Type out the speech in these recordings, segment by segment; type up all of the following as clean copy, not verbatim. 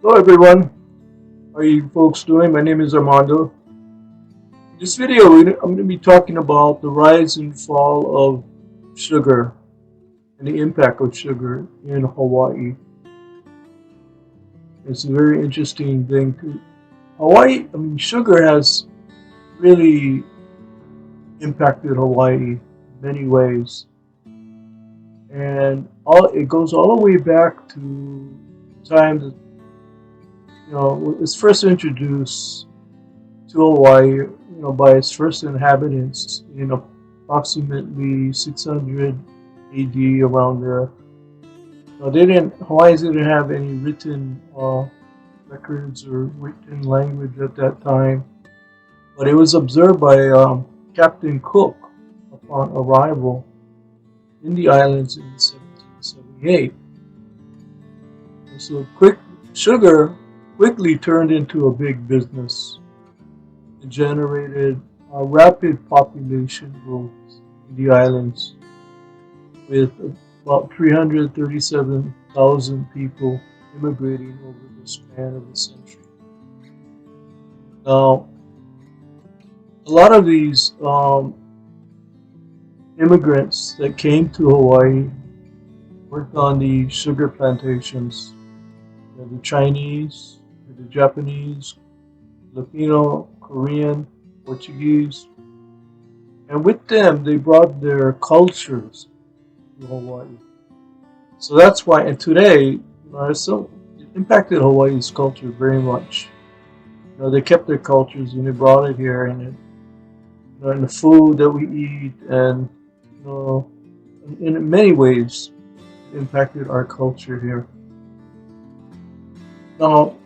Hello everyone, how are you folks doing? My name is Armando. In this video, I'm going to be talking about the rise and fall of sugar and the impact of sugar in Hawaii. It's a very interesting thing. Sugar has really impacted Hawaii in many ways, and it goes all the way back to times it was first introduced to Hawaii, by its first inhabitants in approximately 600 AD, around there. Hawaiians didn't have any written records or written language at that time, but it was observed by Captain Cook upon arrival in the islands in 1778. And so sugar quickly turned into a big business. It generated a rapid population growth in the islands, with about 337,000 people immigrating over the span of a century. Now, a lot of these immigrants that came to Hawaii worked on the sugar plantations. The Chinese, the Japanese, Filipino, Korean, Portuguese, and with them they brought their cultures to Hawaii. So that's why, and today, it impacted Hawaii's culture very much. They kept their cultures and they brought it here, and in the food that we eat, and you know, in many ways, it impacted our culture here. Now,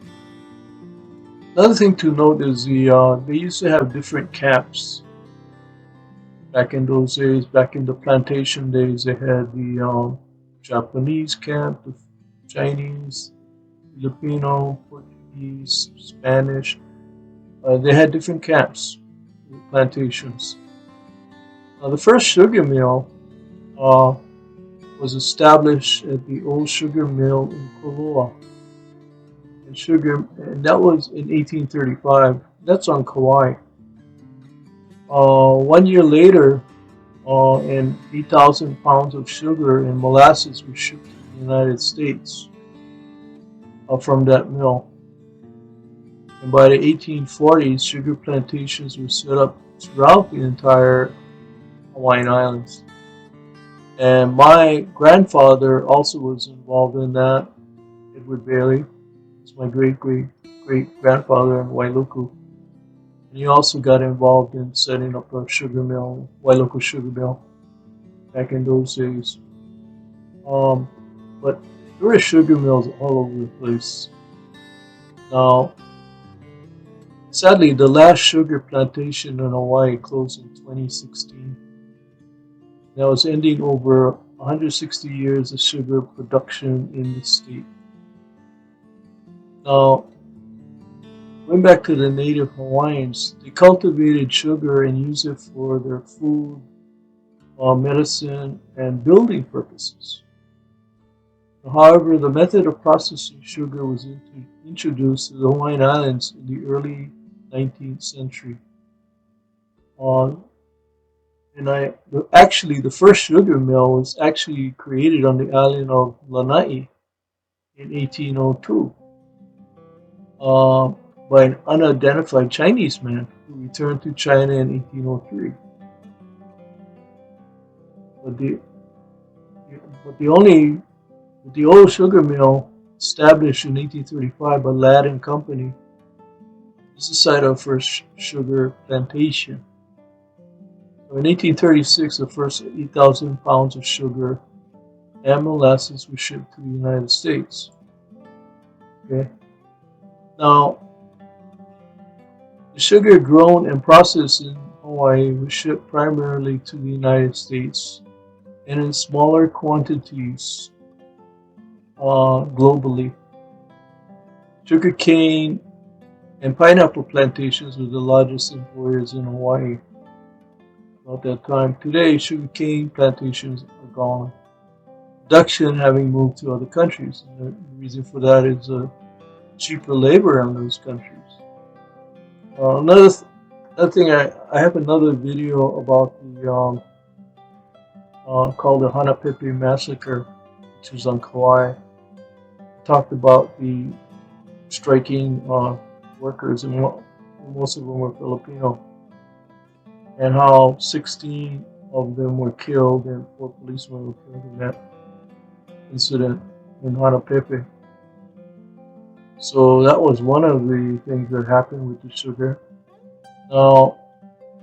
another thing to note is they used to have different camps back in those days. Back in the plantation days, they had the Japanese camp, the Chinese, Filipino, Portuguese, Spanish. They had different camps, plantations. The first sugar mill uh, was established at the old sugar mill in Koloa. And that was in 1835. That's on Kauai. 1 year later, and 8,000 pounds of sugar and molasses were shipped to the United States from that mill. And by the 1840s, sugar plantations were set up throughout the entire Hawaiian Islands. And my grandfather also was involved in that. Edward Bailey was my great grandfather in Wailuku. And he also got involved in setting up a sugar mill, Wailuku Sugar Mill, back in those days. But there were sugar mills all over the place. Now, sadly, the last sugar plantation in Hawaii closed in 2016. That was ending over 160 years of sugar production in the state. Now, going back to the native Hawaiians, they cultivated sugar and used it for their food, medicine, and building purposes. However, the method of processing sugar was introduced to the Hawaiian Islands in the early 19th century. Uh, Actually, the first sugar mill was actually created on the island of Lanai in 1802 uh, by an unidentified Chinese man who returned to China in 1803. But the but the only the old sugar mill, established in 1835 by Ladd and Company, is the site of first sugar plantation. So in 1836, the first 8,000 pounds of sugar and molasses were shipped to the United States. Okay. Now, the sugar grown and processed in Hawaii was shipped primarily to the United States and in smaller quantities globally. Sugarcane and pineapple plantations were the largest employers in Hawaii at that time. Today, sugarcane plantations are gone, production having moved to other countries. And the reason for that is cheaper labor in those countries. Another thing, I have another video about the called the Hanapepe Massacre, which was on Kauai. Talked about the striking workers, and most of them were Filipino, and how 16 of them were killed and 4 policemen were killed in that incident in Hanapepe. So that was one of the things that happened with the sugar. Now,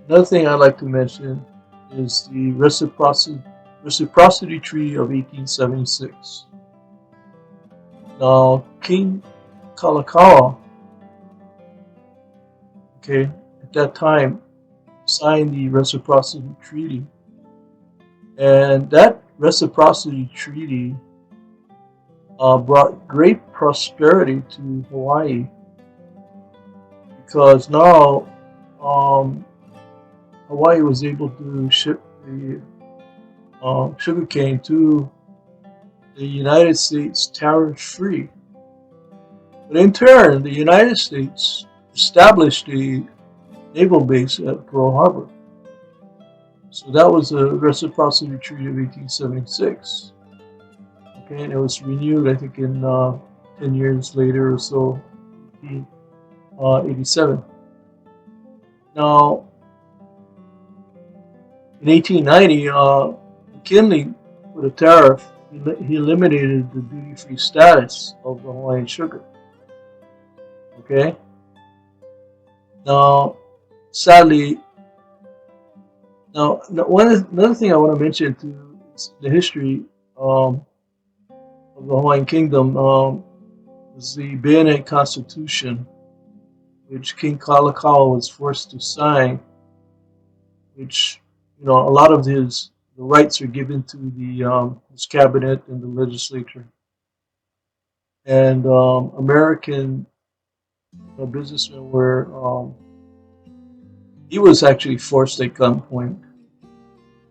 another thing I'd like to mention is the Reciprocity Treaty of 1876. Now, King Kalakaua, okay, at that time signed the Reciprocity Treaty, and that Reciprocity Treaty brought great prosperity to Hawaii, because now Hawaii was able to ship the sugarcane to the United States tariff-free. But in turn, the United States established a naval base at Pearl Harbor. So that was the Reciprocity Treaty of 1876. Okay, and it was renewed, I think, in 10 years later or so, 1887. Now, in 1890, McKinley put a tariff. He eliminated the duty-free status of the Hawaiian sugar. Okay. Now, sadly, another thing I want to mention too is the history of the Hawaiian Kingdom is the Bayonet Constitution, which King Kalakaua was forced to sign, which, a lot of the rights are given to the his cabinet and the legislature. And American businessmen were, he was actually forced at gunpoint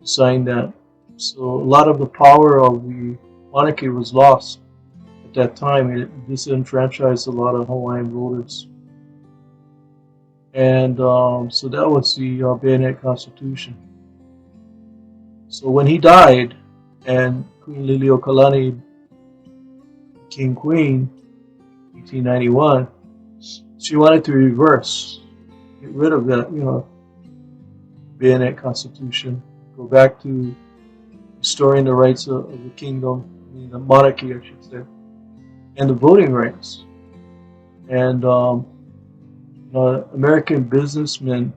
to sign that. So a lot of the power of the monarchy was lost at that time. It disenfranchised a lot of Hawaiian voters. And so that was the Bayonet Constitution. So when he died and Queen Liliuokalani became queen in 1891, she wanted to get rid of that, Bayonet Constitution, go back to restoring the rights of the kingdom, the monarchy, I should say, and the voting rights. And American businessmen,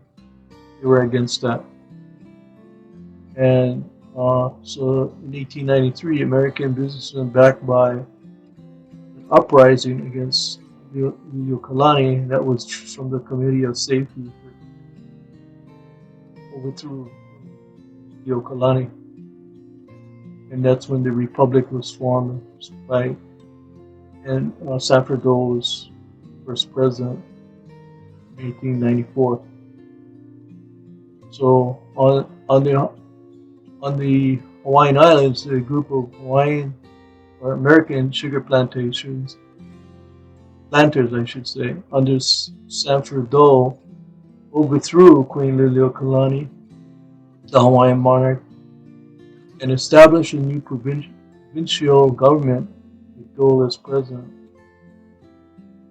they were against that. And so in 1893, American businessmen, backed by an uprising against Liliuokalani, that was from the Committee of Safety, overthrew Liliuokalani. And that's when the Republic was formed, and Sanford Dole was first president in 1894. So on the Hawaiian Islands, a group of Hawaiian or American sugar planters, I should say, under Sanford Dole, overthrew Queen Liliuokalani, the Hawaiian monarch, and established a new provincial government with Dole as president.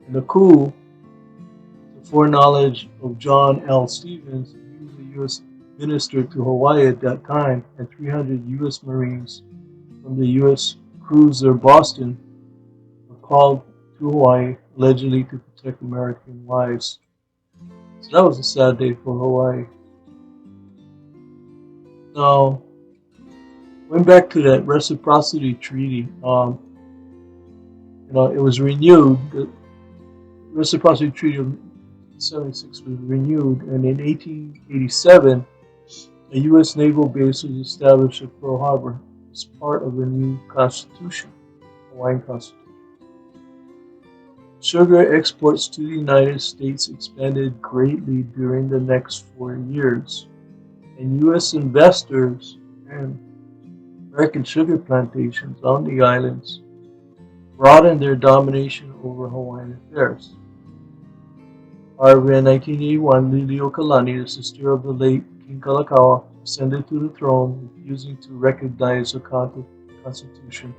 In the coup, the foreknowledge of John L. Stevens, he was the U.S. minister to Hawaii at that time, and 300 U.S. Marines from the U.S. cruiser Boston were called to Hawaii, allegedly to protect American lives. So that was a sad day for Hawaii. Now, going back to that Reciprocity Treaty, it was renewed. The Reciprocity Treaty of 1876 was renewed, and in 1887, a U.S. naval base was established at Pearl Harbor as part of the new Constitution, Hawaiian Constitution. Sugar exports to the United States expanded greatly during the next 4 years, and U.S. investors and American sugar plantations on the islands broadened their domination over Hawaiian affairs. However, in 1981, Liliuokalani, the sister of the late King Kalakaua, ascended to the throne, refusing to recognize the Constitution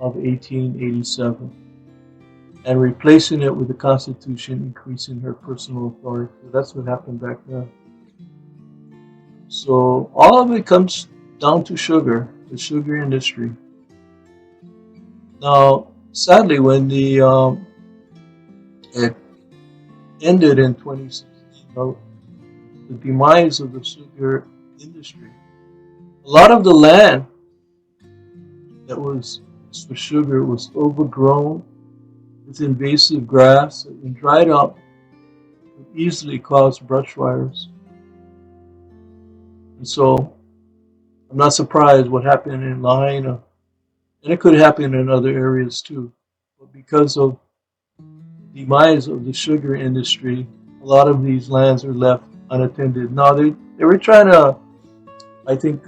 of 1887 and replacing it with the Constitution, increasing her personal authority. So that's what happened back then. So all of it comes down to sugar, the sugar industry. Now, sadly, when it ended in 2016, the demise of the sugar industry, a lot of the land that was for sugar was overgrown with invasive grass and dried up, could easily cause brush fires. And so I'm not surprised what happened in Lahaina, and it could happen in other areas too. But because of the demise of the sugar industry, a lot of these lands are left unattended. Now they were trying to, I think,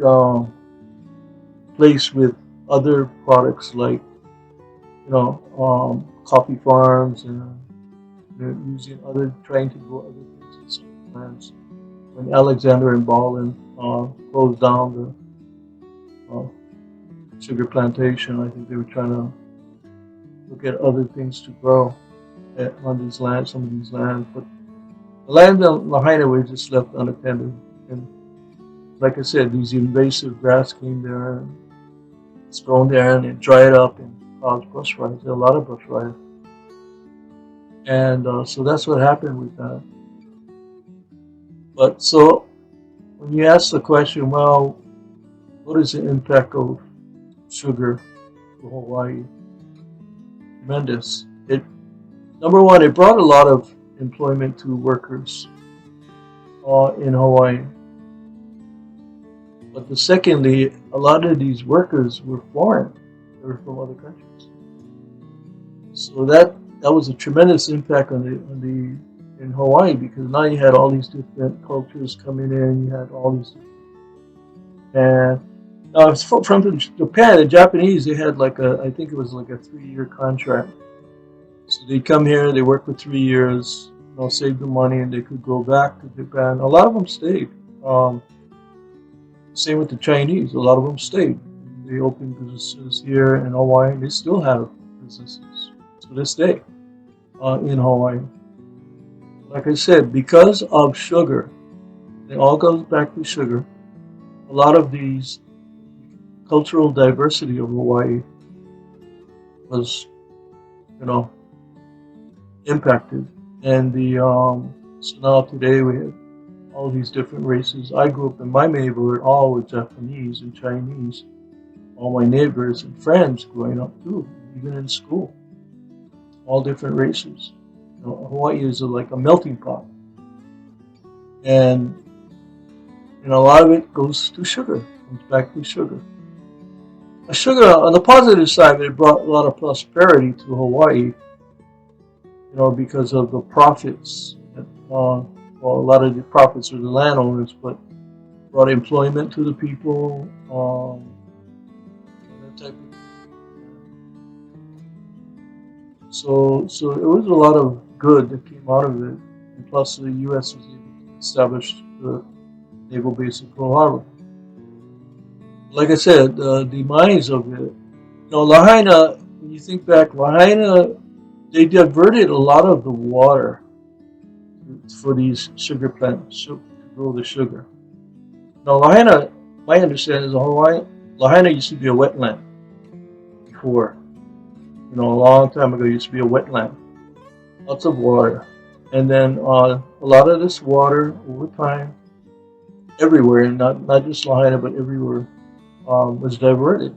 place with other products like coffee farms, and they're using trying to grow other things in some lands. When Alexander and Baldwin closed down the sugar plantation, I think they were trying to look at other things to grow on these lands, some of these lands. But the land in Lahaina were just left unattended. And like I said, these invasive grass came there, and it's grown there, and it dried up and caused brush fires. There are a lot of brush fires. And so that's what happened with that. But so when you ask the question, well, what is the impact of sugar to Hawaii? Tremendous. Number one, it brought a lot of employment to workers in Hawaii. But secondly, a lot of these workers were foreign. They were from other countries. So that was a tremendous impact in Hawaii, because now you had all these different cultures coming in. You had all these, and from Japan, the Japanese, they had I think it was like a 3-year contract. So they'd come here, they work for 3 years, save the money, and they could go back to Japan. A lot of them stayed. Same with the Chinese. A lot of them stayed. They opened businesses here in Hawaii. They still have businesses to this day in Hawaii. Like I said, because of sugar, it all goes back to sugar. A lot of these cultural diversity of Hawaii was, impacted. And so now today we have all these different races. I grew up in my neighborhood, all with Japanese and Chinese. All my neighbors and friends growing up too, even in school. All different races. Hawaii is like a melting pot. And a lot of it goes to sugar, comes back to sugar. Sugar, on the positive side, it brought a lot of prosperity to Hawaii, because of the profits. A lot of the profits were the landowners, but brought employment to the people, that type of thing. So it was a lot of good that came out of it, and plus the U.S. was able to establish the naval base in Pearl Harbor. Like I said, the demise of it, Lahaina, when you think back, Lahaina, they diverted a lot of the water for these sugar plants to grow the sugar. Now, Lahaina, my understanding is Lahaina used to be a wetland before. A long time ago, it used to be a wetland. Lots of water. And then a lot of this water, over time, everywhere, not just Lahaina, but everywhere, was diverted.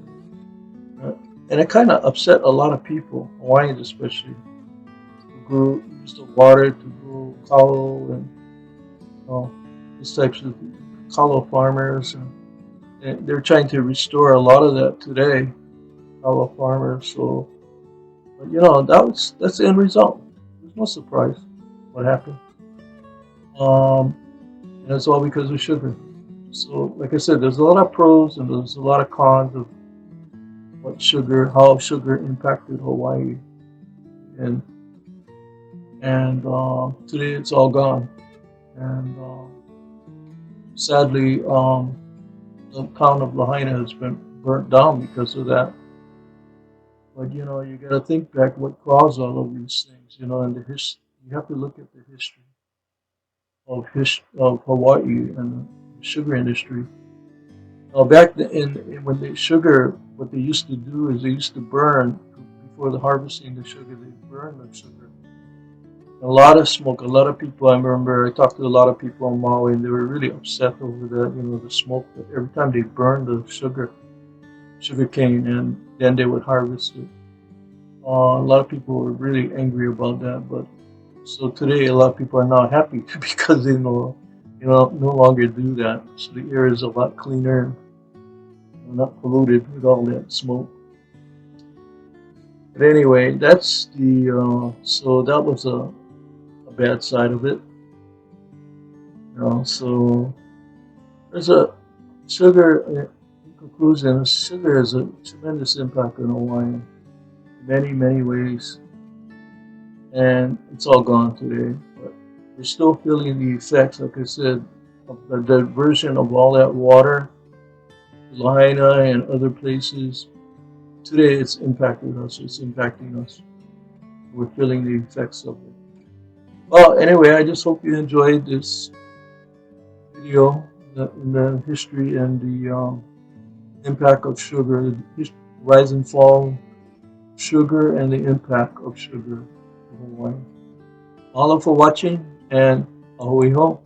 And it kind of upset a lot of people, Hawaiians especially, who used the water to grow kalo and these types of kalo farmers. And they're trying to restore a lot of that today, kalo farmers. So, but that's the end result. There's no surprise what happened. And it's all because of sugar. So, like I said, there's a lot of pros and there's a lot of cons of how sugar impacted Hawaii, and today it's all gone. And sadly, the town of Lahaina has been burnt down because of that. But you got to think back what caused all of these things. And you have to look at the history of Hawaii and the sugar industry. Back when the sugar, what they used to do is they used to burn before the harvesting the sugar. They burn the sugar. A lot of smoke. A lot of people. I remember I talked to a lot of people on Maui, and they were really upset over that. The smoke. Every time they burned the sugar cane, and then they would harvest it. A lot of people were really angry about that. But so today, a lot of people are now happy because they no longer do that. So the air is a lot cleaner, not polluted with all that smoke. But anyway, that's the so that was a bad side of it. So there's a sugar. In conclusion, sugar has a tremendous impact on Hawaii in many many ways, and it's all gone today. But we're still feeling the effects, like I said, of the diversion of all that water, Lahaina and other places. Today, it's impacted us. It's impacting us. We're feeling the effects of it. Well, anyway, I just hope you enjoyed this video in the history and the impact of sugar, the rise and fall of sugar, and the impact of sugar in Hawaii. Mahalo for watching, and ahui ho.